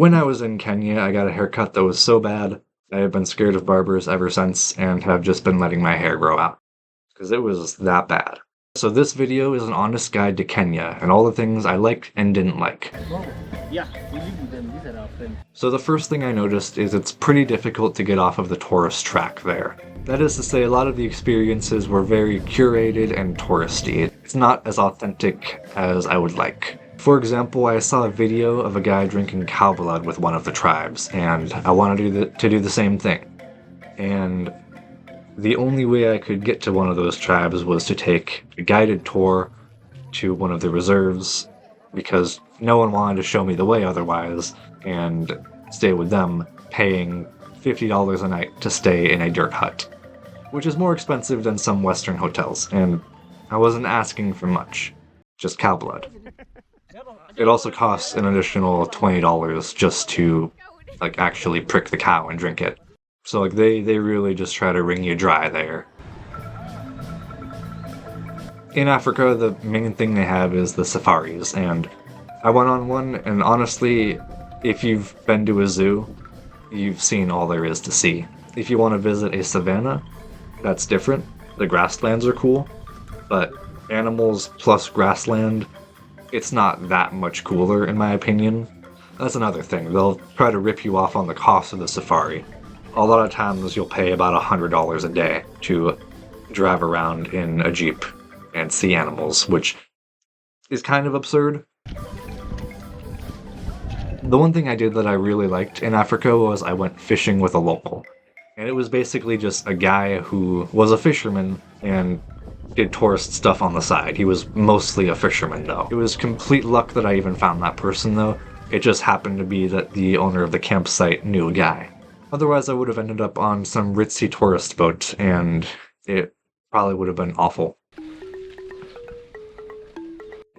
When I was in Kenya, I got a haircut that was so bad, I have been scared of barbers ever since and have just been letting my hair grow out. Because it was that bad. So this video is an honest guide to Kenya and all the things I liked and didn't like. Yeah, we live with them. These are our friends. So the first thing I noticed is it's pretty difficult to get off of the tourist track there. That is to say, a lot of the experiences were very curated and touristy. It's not as authentic as I would like. For example, I saw a video of a guy drinking cow blood with one of the tribes, and I wanted to do the same thing. And the only way I could get to one of those tribes was to take a guided tour to one of the reserves, because no one wanted to show me the way otherwise, and stay with them, paying $50 a night to stay in a dirt hut, which is more expensive than some Western hotels, and I wasn't asking for much, just cow blood. It also costs an additional $20 just to, actually prick the cow and drink it. So, they really just try to wring you dry there. In Africa, the main thing they have is the safaris, and I went on one, and honestly, if you've been to a zoo, you've seen all there is to see. If you want to visit a savanna, that's different. The grasslands are cool, but animals plus grassland, it's not that much cooler in my opinion. That's another thing, they'll try to rip you off on the cost of the safari. A lot of times you'll pay about $100 a day to drive around in a jeep and see animals, which is kind of absurd. The one thing I did that I really liked in Africa was I went fishing with a local. And it was basically just a guy who was a fisherman and did tourist stuff on the side. He was mostly a fisherman, though. It was complete luck that I even found that person, though. It just happened to be that the owner of the campsite knew a guy. Otherwise, I would have ended up on some ritzy tourist boat, and it probably would have been awful.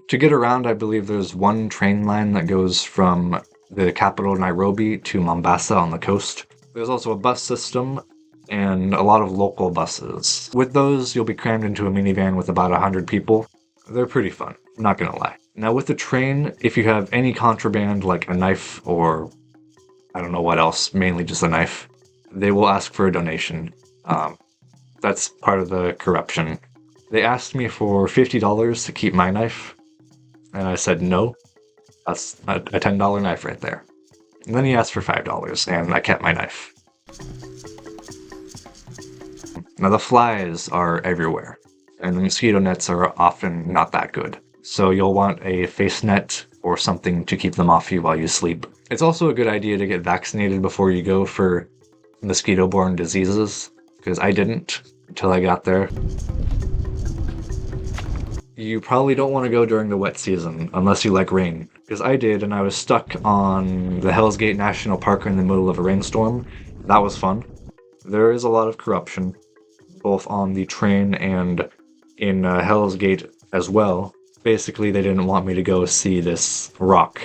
To get around, I believe there's one train line that goes from the capital Nairobi to Mombasa on the coast. There's also a bus system, and a lot of local buses. With those, you'll be crammed into a minivan with about 100 people. They're pretty fun, not gonna lie. Now with the train, if you have any contraband like a knife or I don't know what else, mainly just a knife, they will ask for a donation. That's part of the corruption. They asked me for $50 to keep my knife, and I said no. That's a $10 knife right there. And then he asked for $5, and I kept my knife. Now the flies are everywhere, and the mosquito nets are often not that good. So you'll want a face net or something to keep them off you while you sleep. It's also a good idea to get vaccinated before you go for mosquito-borne diseases, because I didn't until I got there. You probably don't want to go during the wet season, unless you like rain, because I did, and I was stuck on the Hell's Gate National Park in the middle of a rainstorm. That was fun. There is a lot of corruption, both on the train and in Hell's Gate as well. Basically, they didn't want me to go see this rock,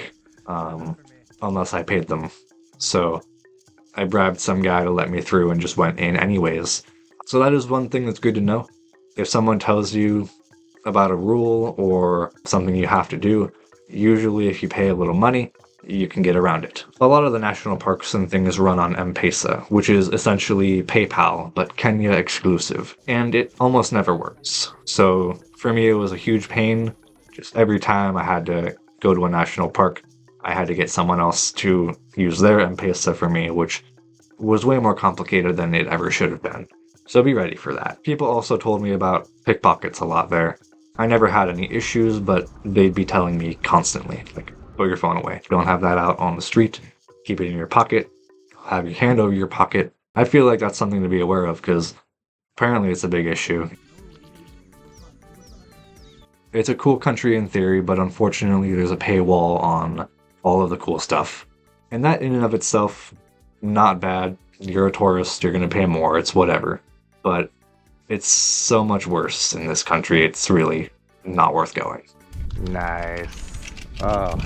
unless I paid them. So I bribed some guy to let me through and just went in anyways. So that is one thing that's good to know. If someone tells you about a rule or something you have to do, usually if you pay a little money, you can get around it. A lot of the national parks and things run on M-Pesa, which is essentially PayPal, but Kenya exclusive, and it almost never works. So for me, it was a huge pain. Just every time I had to go to a national park, I had to get someone else to use their M-Pesa for me, which was way more complicated than it ever should have been. So be ready for that. People also told me about pickpockets a lot there. I never had any issues, but they'd be telling me constantly, put your phone away. Don't have that out on the street. Keep it in your pocket. Have your hand over your pocket. I feel like that's something to be aware of, because apparently it's a big issue. It's a cool country in theory, but unfortunately there's a paywall on all of the cool stuff. And that in and of itself, not bad. You're a tourist, you're gonna pay more, it's whatever. But it's so much worse in this country, it's really not worth going. Nice. Oh.